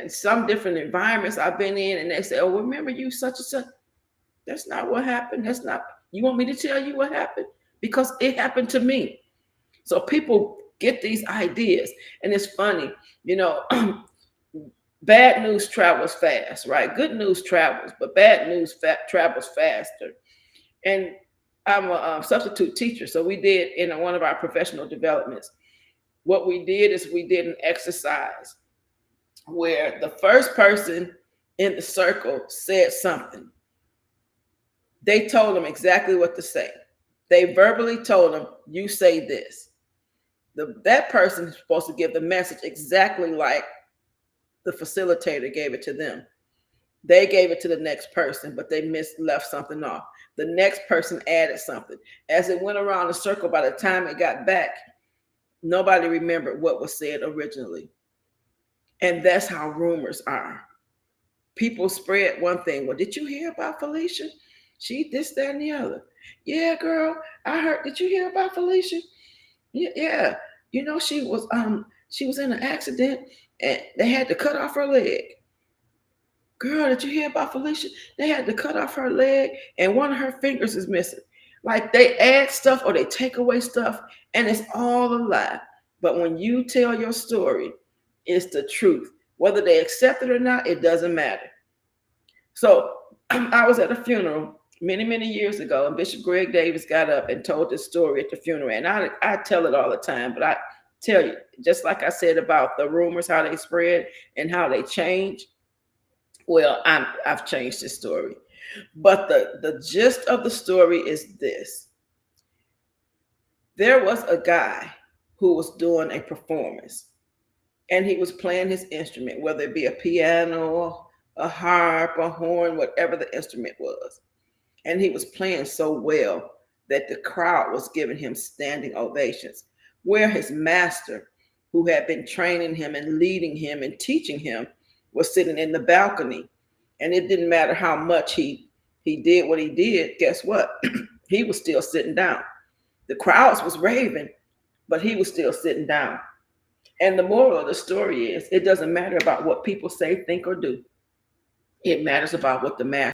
and some different environments I've been in, and they say, "Oh, remember you such and such." That's not what happened. That's not. You want me to tell you what happened? Because it happened to me. So people get these ideas, and it's funny, you know. Bad news travels fast, right? Good news travels, but bad news travels faster. And I'm a substitute teacher, so we did in one of our professional developments. What we did is we did an exercise where the first person in the circle said something. They told them exactly what to say. They verbally told them, "You say this." That person is supposed to give the message exactly like the facilitator gave it to them. They gave it to the next person, but they left something off. The next person added something. As it went around the circle, by the time it got back, nobody remembered what was said originally. And that's how rumors are. People spread one thing. Well, did you hear about Felicia? She this, that, and the other. Yeah, girl, I heard. Did you hear about Felicia? Yeah. You know, she was in an accident and they had to cut off her leg. Girl, did you hear about Felicia? They had to cut off her leg and one of her fingers is missing. Like they add stuff or they take away stuff and it's all a lie. But when you tell your story, it's the truth. Whether they accept it or not, it doesn't matter. So I was at a funeral many, many years ago, and Bishop Greg Davis got up and told this story at the funeral. And I tell it all the time, but I tell you, just like I said about the rumors, how they spread and how they change. Well, I've changed this story. But the gist of the story is this. There was a guy who was doing a performance, and he was playing his instrument, whether it be a piano, a harp, a horn, whatever the instrument was. And he was playing so well that the crowd was giving him standing ovations, where his master, who had been training him and leading him and teaching him, was sitting in the balcony. And it didn't matter how much he did what he did. Guess what? He was still sitting down. The crowds was raving, but he was still sitting down. And the moral of the story is, it doesn't matter about what people say, think, or do. It matters about what the master